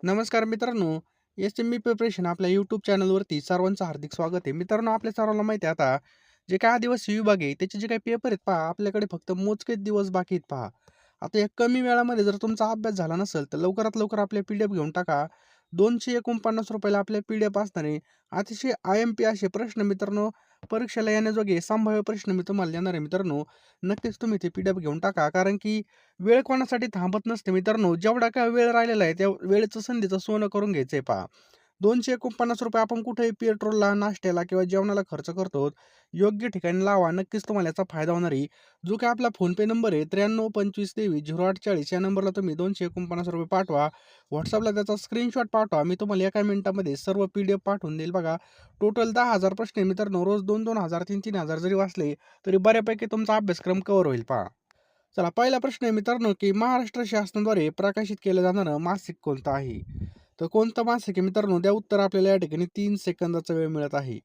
नमस्कार मित्रांनो, S-M-E preparation आपल्या यूट्यूब चॅनलवरती सर्वांचं हार्दिक स्वागत आहे. मित्रांनो, आपल्या सर्वांना माहिती आहे आता जे काही आदिवासी विभाग आहे त्याचे जे काही पेपर आहेत पहा, आपल्याकडे फक्त मोजकेच दिवस बाकी आहेत पहा. आता या कमी वेळामध्ये जर तुमचा अभ्यास झाला नसेल तर लवकरात लवकर आपले पी-डी-एफ घेऊन टाका. ₹249 ला आपले पी-डी-एफ असणार आहे. अतिशय आय-एम-पी असे प्रश्न मित्रांनो परीक्षेला येण्याजोगे संभाव्य प्रश्न मी तुम्हाला देणार आहे मित्रांनो. नक्कीच तुम्ही ते पी-डी-एफ घेऊन टाका. कारण की वेळ कोणासाठी थांबत नसते मित्रांनो. जेवढा काय वेळ राहिलेला आहे, त्या वेळेचं संधीचं सोनं करून घ्यायचंय पहा. ₹249 आपण कुठेही पेट्रोलला, नाश्त्याला किंवा जेवणाला खर्च करतो. योग्य ठिकाणी लावा. नक्कीच तुम्हाला याचा फायदा होणार आहे. जो काही आपला फोनपे नंबर आहे 9325230840 या नंबरला तुम्ही ₹249 पाठवा. WhatsAppला त्याचा स्क्रीनशॉट पाठवा. मी तुम्हाला एका मिनिटामध्ये सर्व पी-डी-एफ पाठवून देईल बघा. टोटल 10,000 प्रश्न आहे मित्रांनो. रोज 2-2 हजार, 3-3 हजार जरी वाचले, तरी बऱ्यापैकी तुमचा अभ्यासक्रम कव्हर होईल पहा. चला पहिला प्रश्न आहे मित्रांनो, की महाराष्ट्र शासनाद्वारे प्रकाशित केलं जाणारं मासिक कोणतं आहे? तर कोणतं मासिक आहे मित्रांनो? द्या उत्तर आपल्याला या ठिकाणी 3 सेकंदाचा वेळ मिळत आहे.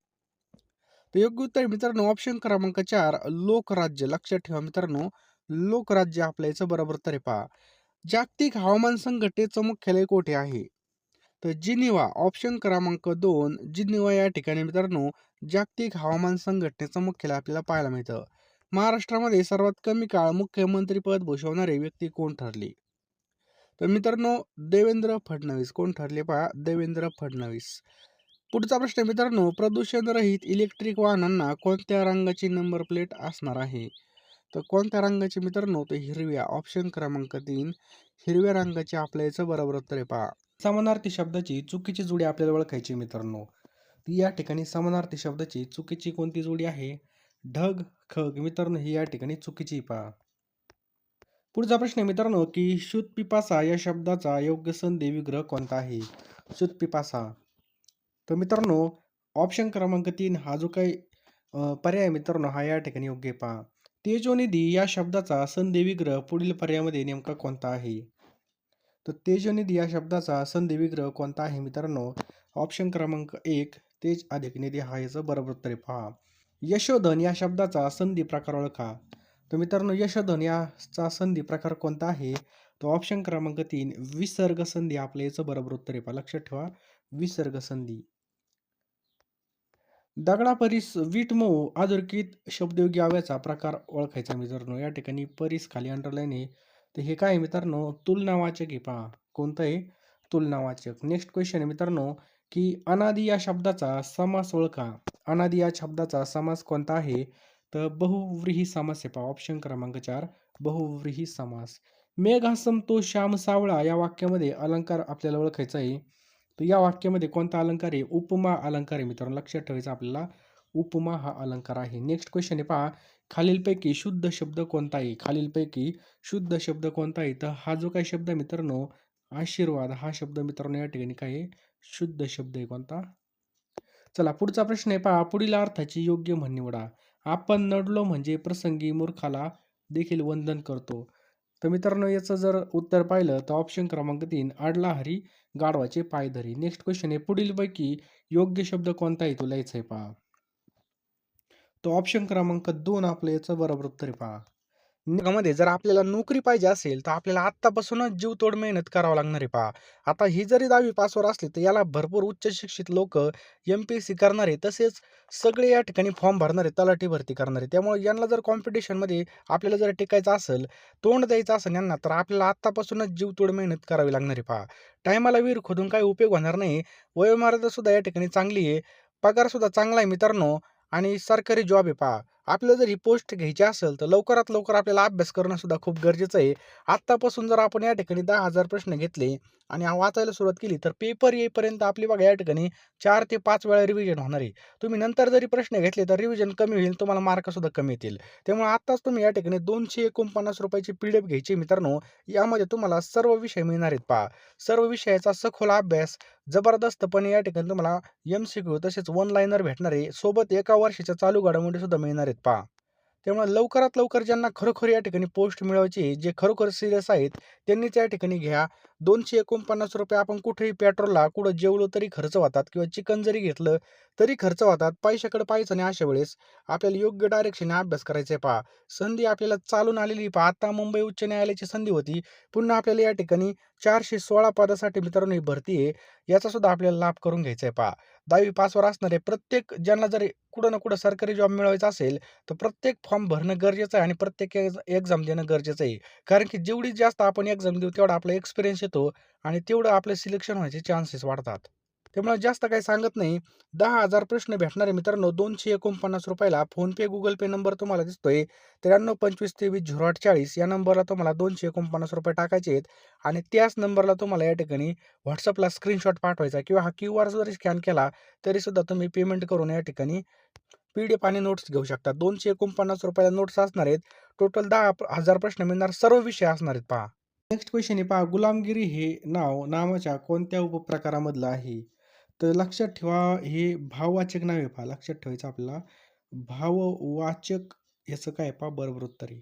तर योग्य उत्तर आहे मित्रांनो ऑप्शन क्रमांक 4 लोकराज्य. लक्षात ठेवा मित्रांनो, लोकराज्य आपल्या याचं बरोबर उत्तर आहे पहा. जागतिक हवामान संघटनेचं मुख्यालय कोठे आहे? तर जिनिव्हा. ऑप्शन क्रमांक 2 जिनिव्हा या ठिकाणी मित्रांनो जागतिक हवामान संघटनेचं मुख्यालय आपल्याला पाहायला मिळतं. महाराष्ट्रामध्ये सर्वात कमी काळ मुख्यमंत्री पद भूषवणारे व्यक्ती कोण ठरली? तर मित्रांनो देवेंद्र फडणवीस. कोण ठरले पहा? देवेंद्र फडणवीस. पुढचा प्रश्न आहे मित्रांनो, प्रदूषण रहित इलेक्ट्रिक वाहनांना कोणत्या रंगाची नंबर प्लेट असणार आहे? तर कोणत्या रंगाची मित्रांनो? तर हिरव्या. ऑप्शन क्रमांक 3 हिरव्या रंगाची आपल्या याचं बरोबर उत्तर आहे पहा. समानार्थी शब्दाची चुकीची जोडी आपल्याला ओळखायची मित्रांनो. या ठिकाणी समानार्थी शब्दाची चुकीची कोणती जोडी आहे? ढग, खग. मित्रांनो ही या ठिकाणी चुकीची पहा. पुढचा प्रश्न आहे मित्रांनो, की शुद्धपिपासा या शब्दाचा योग्य संधी विग्रह कोणता आहे? शुद्धपिपासा. तर मित्रांनो ऑप्शन क्रमांक 3 हा जो काही पर्याय मित्रांनो हा या ठिकाणी योग्य आहे पहा. तेजोनिधी या शब्दाचा संधी विग्रह पुढील पर्यायामध्ये नेमका कोणता आहे? तर तेजनिधी या शब्दाचा संधी विग्रह कोणता आहे मित्रांनो? ऑप्शन क्रमांक 1 तेज अधिक निधी हा याचं बरोबर उत्तर आहे पहा. यशोधन या शब्दाचा संधी प्रकार ओळखा. तर मित्रांनो यशोधन याचा संधी प्रकार कोणता आहे? तो ऑप्शन क्रमांक 3 विसर्ग संधी आपल्या याचं बरोबर उत्तर आहे पहा. लक्षात ठेवा विसर्ग संधी. दगडापरीस वीट मऊ अधोरेखित शब्दयोगी अव्ययाचा प्रकार ओळखायचा मित्रांनो. या ठिकाणी परीस खाली अंडरलाईन आहे. तर हे काय आहे मित्रांनो? तुलनावाचक आहे पहा. कोणतं आहे? तुलनावाचक. नेक्स्ट क्वेश्चन आहे मित्रांनो, की अनादी या शब्दाचा समास ओळखा. अनादी या शब्दाचा समास कोणता आहे? तर बहुव्रीही समास आहे पहा. ऑप्शन क्रमांक 4 बहुव्रीही समास. मेघ हा संतोष श्याम सावळा या वाक्यामध्ये अलंकार आपल्याला ओळखायचा आहे. तर या वाक्यामध्ये कोणता अलंकार आहे? उपमा अलंकार आहे मित्रांनो. लक्षात ठेवायचं आपल्याला उपमा हा अलंकार आहे. नेक्स्ट क्वेश्चन आहे पहा. खालीलपैकी शुद्ध शब्द कोणता आहे? खालीलपैकी शुद्ध शब्द कोणता आहे? तर हा जो काही शब्द आहे मित्रांनो आशीर्वाद हा शब्द मित्रांनो या ठिकाणी काय आहे? शुद्ध शब्द आहे कोणता? चला पुढचा प्रश्न आहे पहा. पुढील अर्थाची योग्य म्हण निवडा. आपण नडलो म्हणजे प्रसंगी मूर्खाला देखील वंदन करतो. तर मित्रांनो याचं जर उत्तर पाहिलं तर ऑप्शन क्रमांक 3 अडला हरी गाढवाचे पाय धरी. नेक्स्ट क्वेश्चन आहे पुढीलपैकी योग्य शब्द कोणता आहे तो लिहायचा आहे पहा. तो ऑप्शन क्रमांक 2 आपलं याचं बरोबर उत्तर आहे पहा. मध्ये जर आपल्याला नोकरी पाहिजे असेल तर आपल्याला आत्तापासूनच जीवतोड मेहनत करावं लागणार आहे पहा. आता ही जरी 10वी पासवर असली तर याला भरपूर उच्च शिक्षित लोक एम-पी-एस-सी करणार आहे. तसेच सगळे या ठिकाणी फॉर्म भरणार आहे, तलाठी भरती करणार आहे. त्यामुळे यांना जर कॉम्पिटिशनमध्ये आपल्याला जर टिकायचं असेल, तोंड द्यायचं असेल यांना, तर आपल्याला आत्तापासूनच जीवतोड मेहनत करावी लागणार आहे पहा. टायमाला विहीर खोदून काही उपयोग होणार नाही. वयोमर्यादा सुद्धा या ठिकाणी चांगली आहे. पगार सुद्धा चांगला आहे मित्रांनो आणि सरकारी जॉब आहे पहा. आपल्याला जर ही पोस्ट घ्यायची असेल तर लवकरात लवकर आपल्याला अभ्यास करणं सुद्धा खूप गरजेचं आहे. आत्तापासून जर आपण या ठिकाणी 10,000 प्रश्न घेतले आणि वाचायला सुरुवात केली तर पेपर येईपर्यंत आपली बघा या ठिकाणी 4 ते 5 वेळा रिव्हिजन होणार आहे. तुम्ही नंतर जरी प्रश्न घेतले तर रिव्हिजन कमी होईल, तुम्हाला मार्क सुद्धा कमी येतील. त्यामुळे आत्ताच तुम्ही या ठिकाणी ₹249 ची पी-डी-एफ घ्यायची मित्रांनो. यामध्ये तुम्हाला सर्व विषय मिळणार आहेत पहा. सर्व विषयाचा सखोल अभ्यास जबरदस्तपणे या ठिकाणी तुम्हाला एम-सी-क्यू तसेच वन लाइनर भेटणार आहे. सोबत एका वर्षाच्या चालू घडामोडी सुद्धा मिळणार आहेत पहा. त्यामुळे लवकरात लवकर ज्यांना खरोखर या ठिकाणी पोस्ट मिळवायची आहे, जे खरोखर सीरियस आहेत, त्यांनीच या ठिकाणी घ्या. ₹249 आपण कुठेही पेट्रोलला कुठं जेवलो तरी खर्च होतात किंवा चिकन जरी घेतलं तरी खर्च होतात. पैशाकडे पाहायचं नाही अशा वेळेस. आपल्याला योग्य डायरेक्शनने अभ्यास करायचा आहे पहा. संधी आपल्याला चालून आलेली पहा. आता मुंबई उच्च न्यायालयाची संधी होती. पुन्हा आपल्याला या ठिकाणी 416 पदासाठी मित्रांनो ही भरती आहे. याचा सुद्धा आपल्याला लाभ करून घ्यायचा आहे पहा. 10वी पासवर असणारे प्रत्येक ज्यांना जरी कुठं ना कुठं सरकारी जॉब मिळवायचा असेल, तर प्रत्येक फॉर्म भरणं गरजेचं आहे आणि प्रत्येक एक्झाम देणं गरजेचं आहे. कारण की जेवढी जास्त आपण एक्झाम देऊ तेवढा आपला एक्सपिरियन्स येतो आणि तेवढं आपलं सिलेक्शन व्हायचे चान्सेस वाढतात. त्यामुळे जास्त काही सांगत नाही. 10,000 प्रश्न भेटणार आहे मित्रांनो ₹249 ला. फोनपे, गुगल पे नंबर तुम्हाला दिसतोय 9325230840 या नंबरला तुम्हाला ₹249 टाकायचे आहेत आणि त्याच नंबरला तुम्हाला या ठिकाणी WhatsAppला स्क्रीनशॉट पाठवायचा किंवा हा QR जरी स्कॅन केला तरी सुद्धा तुम्ही पेमेंट करून या ठिकाणी PDF आणि नोट्स घेऊ शकता. ₹249 नोट्स असणार आहेत. टोटल 10,000 प्रश्न मिळणार. सर्व विषय असणार आहेत पहा. नेक्स्ट क्वेश्चन आहे पहा. गुलामगिरी हे नाव नामाच्या कोणत्या उपप्रकारामधलं आहे? तर लक्षात ठेवा हे भाववाचक नाव आहे पहा. लक्षात ठेवायचं आपल्याला. भाववाचक याचं काय पहा बरोबर उत्तर आहे.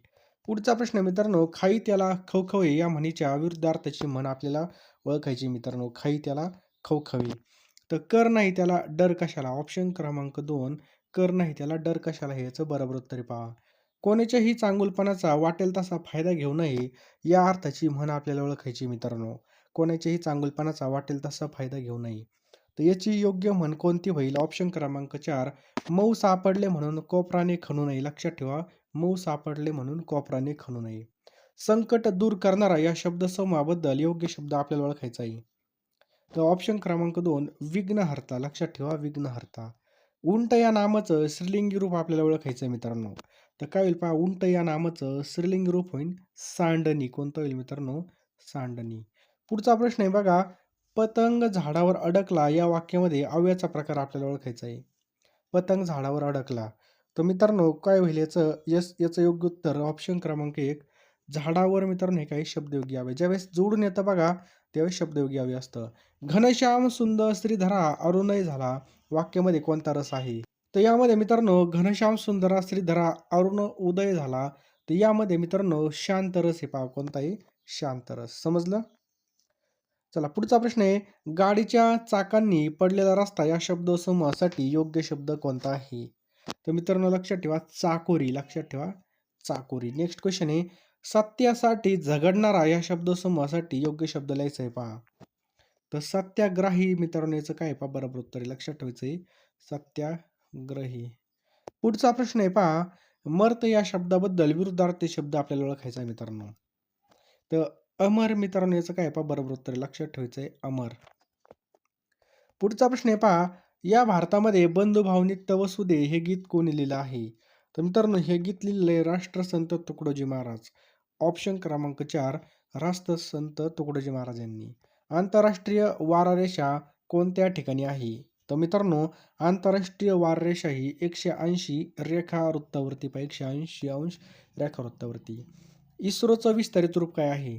पुढचा प्रश्न मित्रांनो, खाई त्याला खवखवे या म्हणीच्या विरुद्धार्थाची म्हण आपल्याला ओळखायची मित्रांनो. खाई त्याला खवखवे. तर कर नाही त्याला डर कशाला? ऑप्शन क्रमांक 2 कर नाही त्याला डर कशाला हे याचं बरोबर उत्तर आहे पहा. कोणाच्याही चांगुलपणाचा वाटेल तसा फायदा घेऊ नये या अर्थाची म्हण आपल्याला ओळखायची मित्रांनो. कोणाच्याही चांगुलपणाचा वाटेल तसा फायदा घेऊ नये. तर याची योग्य म्हण कोणती होईल? ऑप्शन क्रमांक 4 मऊ सापडले म्हणून कोपराने खणू नये. लक्षात ठेवा मऊ सापडले म्हणून कोपराने खणू नये. संकट दूर करणारा या शब्दसमूहाबद्दल योग्य शब्द आपल्याला ओळखायचा आहे. तर ऑप्शन क्रमांक 2 विघ्नहर्ता. लक्षात ठेवा विघ्नहर्ता. उंट या नामाचं स्त्रीलिंगी रूप आपल्याला ओळखायचं आहे मित्रांनो. तर काय होईल पहा उंट या नामाचं स्त्रीलिंगी रूप होईल सांडणी. कोणतं होईल मित्रांनो? सांडणी. पुढचा प्रश्न आहे बघा. पतंग झाडावर अडकला या वाक्यामध्ये अव्ययाचा प्रकार आपल्याला ओळखायचा आहे. पतंग झाडावर अडकला. तर मित्रांनो काय होईल याचं योग्य उत्तर ऑप्शन क्रमांक 1 झाडावर मित्रांनो हे काही शब्दयोगी अव्यय. ज्यावेळेस जोडून येतं बघा त्यावेळेस शब्दयोगी अव्यय असतं. घनश्याम सुंदर श्रीधरा अरुणय झाला वाक्यामध्ये कोणता रस आहे? तर यामध्ये मित्रांनो घनश्याम सुंदरा श्रीधरा अरुण उदय झाला. तर यामध्ये मित्रांनो शांत रस हे पहा कोणता आहे? शांत रस. समजलं? चला पुढचा प्रश्न आहे. गाडीच्या चाकांनी पडलेला रस्ता या शब्दसमूहासाठी योग्य शब्द कोणता आहे? तर मित्रांनो लक्षात ठेवा चाकोरी. लक्षात ठेवा चाकोरी. नेक्स्ट क्वेश्चन आहे. सत्यासाठी झगडणारा या शब्दसमूहासाठी योग्य शब्द लिहायचा आहे पहा. तर सत्याग्रही मित्रांनो याचं काय आहे पहा बरोबर उत्तर आहे. लक्षात ठेवायचं आहे सत्याग्रही. पुढचा प्रश्न आहे पहा. मर्त या शब्दाबद्दल विरुद्धार्थी शब्द आपल्याला ओळखायचा आहे मित्रांनो. तर अमर मित्रांनो याचं काय आहे पहा बरोबर उत्तर आहे. लक्षात ठेवायचं आहे अमर. पुढचा प्रश्न आहे पहा. या भारतामध्ये बंधुभावनी तव सुदे हे गीत कोणी लिहिलं आहे? तर मित्रांनो हे गीत लिहिलेलं आहे राष्ट्रसंत तुकडोजी महाराज. ऑप्शन क्रमांक 4 राष्ट्रसंत तुकडोजी महाराज यांनी. आंतरराष्ट्रीय वाररेषा कोणत्या ठिकाणी आहे? तर मित्रांनो आंतरराष्ट्रीय वाररेषा ही 180 रेखावृत्तावरती पहा 180 अंश रेखावृत्तावरती. इस्रोचं विस्तारित रूप काय आहे?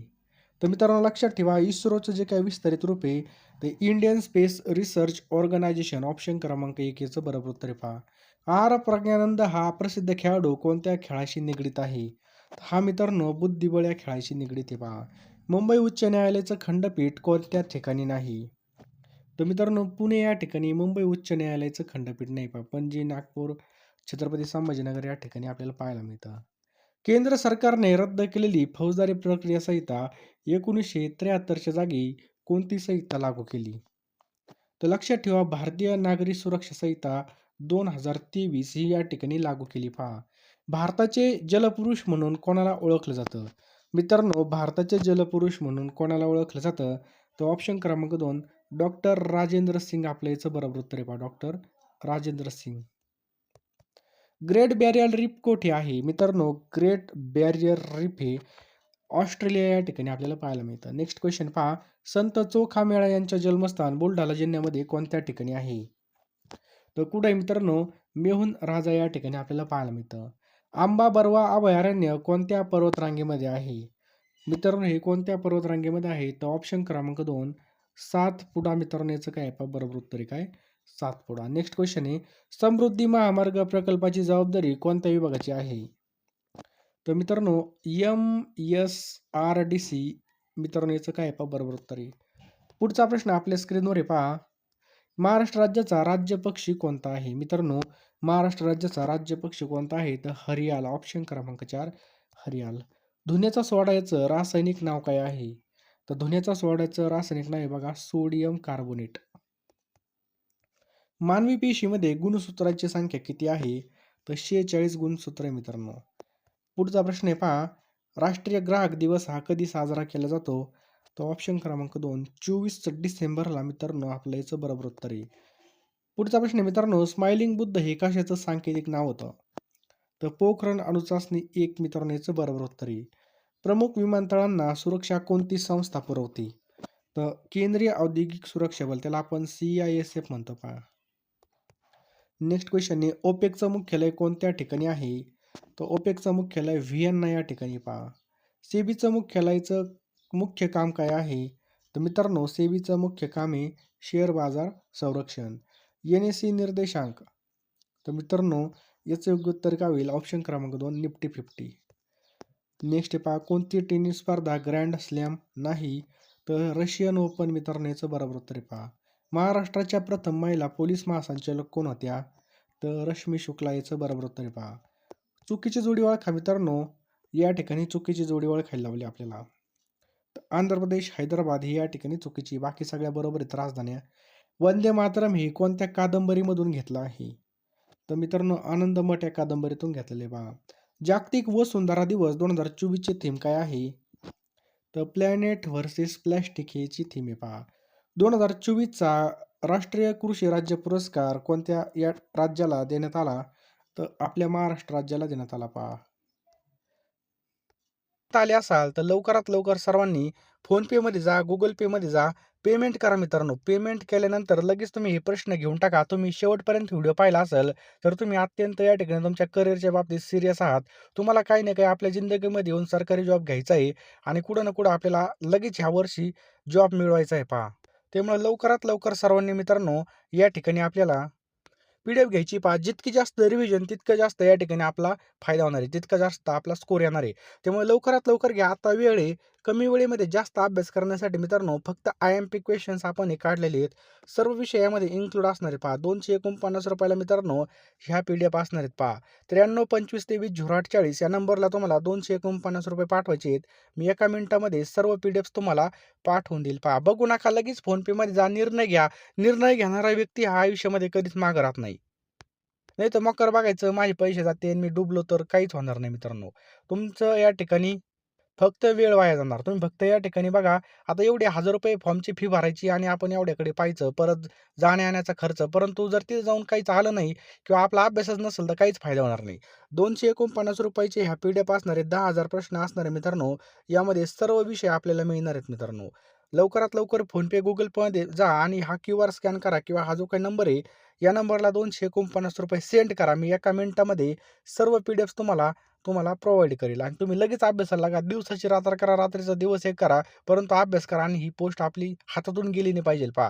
तर मित्रांनो लक्षात ठेवा इस्रोचं जे काही विस्तारित रूप आहे ते Indian space research organisation. Option क्रमांक 1 याचं बरोबर उत्तर आहे पहा. आर प्रज्ञानंद हा प्रसिद्ध खेळाडू कोणत्या खेळाशी निगडीत आहे? हा मित्रांनो बुद्धिबळ या खेळाशी निगडीत आहे पहा. मुंबई उच्च न्यायालयाचं खंडपीठ कोणत्या ठिकाणी नाही? तर मित्रांनो पुणे या ठिकाणी मुंबई उच्च न्यायालयाचं खंडपीठ नाही पहा. पणजी, नागपूर, छत्रपती संभाजीनगर या ठिकाणी आपल्याला पाहायला मिळतं. केंद्र सरकारने रद्द केलेली फौजदारी प्रक्रिया संहिता 1973च्या जागी कोणती संहिता लागू केली? तर लक्षात ठेवा भारतीय नागरी सुरक्षा संहिता 2023 ही या ठिकाणी लागू केली पहा. भारताचे जलपुरुष म्हणून कोणाला ओळखलं जातं? मित्रांनो भारताचे जलपुरुष म्हणून कोणाला ओळखलं जातं? तर ऑप्शन क्रमांक 2 डॉक्टर राजेंद्र सिंग आपल्या याचं बरोबर उत्तर आहे पहा. Doctor Rajendra Singh. Great Barrier Reef कोठे आहे? मित्रांनो ग्रेट बॅरियर रीफ हे ऑस्ट्रेलिया या ठिकाणी आपल्याला पाहायला मिळतं. नेक्स्ट क्वेश्चन पहा. संत चोखामेळा यांच्या जन्मस्थान बुलढाणा जिल्ह्यामध्ये कोणत्या ठिकाणी आहे? तर कुठे आहे मित्रांनो मेहुण राजा या ठिकाणी आपल्याला पाहायला मिळतं. आंबा बरवा अभयारण्य कोणत्या पर्वतरांगेमध्ये आहे? मित्रांनो हे कोणत्या पर्वतरांगेमध्ये आहे? तर ऑप्शन क्रमांक 2 सातपुडा. मित्रांनो याचं काय आहे बरोबर उत्तर आहे काय? सातपुडा. नेक्स्ट क्वेश्चन आहे. समृद्धी महामार्ग प्रकल्पाची जबाबदारी कोणत्या विभागाची आहे? तर मित्रांनो MSRDC मित्रांनो याचं काय आहे पहा बरोबर उत्तर आहे. पुढचा प्रश्न आपल्या स्क्रीनवर आहे पहा. महाराष्ट्र राज्याचा राज्य पक्षी कोणता आहे? मित्रांनो महाराष्ट्र राज्याचा राज्य पक्षी कोणता आहे? तर हरियाल. ऑप्शन क्रमांक 4 हरियाल. धुन्याचा सोडा याचं रासायनिक नाव काय आहे? तर धुन्याचा सोड्याचं रासायनिक नाव आहे बघा सोडियम कार्बोनेट. मानवी पेशीमध्ये गुणसूत्रांची संख्या किती आहे? तर 46 गुणसूत्र आहे मित्रांनो. पुढचा प्रश्न आहे पहा. राष्ट्रीय ग्राहक दिवस हा कधी साजरा केला जातो? तर ऑप्शन क्रमांक 2 24 डिसेंबरला मित्रांनो आपलं याचं बरोबर उत्तर आहे. पुढचा प्रश्न आहे मित्रांनो स्माइलिंग बुद्ध हे कशाचं सांकेतिक नाव होतं? तर पोखरण अणुचाचणी 1 मित्रांनो याचं बरोबर उत्तर आहे. प्रमुख विमानतळांना सुरक्षा कोणती संस्था पुरवते? तर केंद्रीय औद्योगिक सुरक्षा बल त्याला आपण CISF म्हणतो पहा. नेक्स्ट क्वेश्चन आहे ओपेकचं मुख्यालय कोणत्या ठिकाणी आहे? तर ओपेकचं मुख्यालय व्हिएन्ना या ठिकाणी पहा. सेबीचं मुख्यालयाचं मुख्य काम काय आहे? तर मित्रांनो सेबीचं मुख्य काम आहे शेअर बाजार संरक्षण. NSE निर्देशांक तर मित्रांनो याचं योग्य उत्तर काय होईल? ऑप्शन क्रमांक 2 निफ्टी 50. नेक्स्ट पहा कोणती टेनिस स्पर्धा ग्रँड स्लॅम नाही? तर रशियन ओपन मित्रांनो याचं बरोबर उत्तर आहे पहा. महाराष्ट्राच्या प्रथम महिला पोलीस महासंचालक कोण होत्या? तर रश्मी शुक्ला याचं बरोबर उत्तर आहे पहा. चुकीची जोडी ओळखा मित्रांनो या ठिकाणी चुकीची जोडी ओळखायला लावली आपल्याला. आंध्र प्रदेश हैदराबाद ही या ठिकाणी चुकीची बाकी सगळ्या बरोबर आहेत राजधान्या. वंदे मातरम ही कोणत्या कादंबरीमधून घेतलं आहे? तर मित्रांनो आनंदमठ या कादंबरीतून घेतलेले पहा. जागतिक वसुंधरा दिवस 2024 ची थीम काय आहे? तर प्लॅनेट व्हर्सेस प्लॅस्टिक याची थीम आहे पहा. 2024चा राष्ट्रीय कृषी राज्य पुरस्कार कोणत्या या राज्याला देण्यात आला? तर आपल्या महाराष्ट्र राज्याला देण्यात आला पहा. आले असाल तर लवकरात लवकर सर्वांनी फोनपेमध्ये जा, गुगल पेमध्ये जा, पेमेंट करा मित्रांनो. पेमेंट केल्यानंतर लगेच तुम्ही हे प्रश्न घेऊन टाका. तुम्ही शेवटपर्यंत व्हिडिओ पाहिला असेल तर तुम्ही अत्यंत या ठिकाणी तुमच्या करिअरच्या बाबतीत सिरियस आहात. तुम्हाला काही ना काही आपल्या जिंदगीमध्ये येऊन सरकारी जॉब घ्यायचा आहे आणि कुठं ना कुठं आपल्याला लगेच ह्या वर्षी जॉब मिळवायचा आहे पहा. त्यामुळे लवकरात लवकर सर्वांनी मित्रांनो या ठिकाणी आपल्याला PDF घ्यायची पहा. जितकी जास्त रिव्हिजन तितकं जास्त या ठिकाणी आपला फायदा होणार आहे. तितका जास्त आपला स्कोर येणार आहे. त्यामुळे लवकरात लवकर घ्या. आता वेळ आहे. कमी वेळेमध्ये जास्त अभ्यास करण्यासाठी मित्रांनो फक्त IMP क्वेश्चन्स आपण हे काढलेले आहेत. सर्व विषय यामध्ये इन्क्लूड असणार आहे पहा. ₹249 मित्रांनो ह्या PDF असणार आहेत पहा. 932523 या नंबरला तुम्हाला ₹249 पाठवायचे आहेत. मी एका मिनिटामध्ये सर्व PDFs तुम्हाला पाठवून देईल पहा. बघू नका लगेच फोनपेमध्ये जा, निर्णय घ्या. निर्णय घेणारा व्यक्ती हा आयुष्यामध्ये कधीच मागं राहत नाही. नाही तर मकर बघायचं माझे पैसे जाते आणि मी डुबलो तर काहीच होणार नाही मित्रांनो. तुमचं या ठिकाणी फक्त वेळ वाया जाणार. तुम्ही फक्त या ठिकाणी बघा आता एवढे ₹1000 फॉर्मची फी भरायची आणि आपण एवढ्याकडे पाहायचं. परत जाण्या-येण्याचा खर्च. परंतु जर तिथे जाऊन काहीच आलं नाही किंवा आपला अभ्यासच नसेल तर काहीच फायदा होणार नाही. ₹249 ह्या PDF असणार आहेत. 10,000 प्रश्न असणार आहे मित्रांनो. यामध्ये सर्व विषय आपल्याला मिळणार आहेत मित्रांनो. लवकरात लवकर फोनपे, Google Peमध्ये जा आणि हा QR स्कॅन करा किंवा हा जो काही नंबर आहे या नंबरला ₹249 सेंड करा. मी एका मिनिटामध्ये सर्व PDFs तुम्हाला प्रोव्हाइड करेल आणि तुम्ही लगेच अभ्यासाला लागा. दिवसाची रात्र करा, रात्रीचा दिवस एक करा, परंतु अभ्यास करा आणि ही पोस्ट आपली हातातून गेली नाही पाहिजे पहा.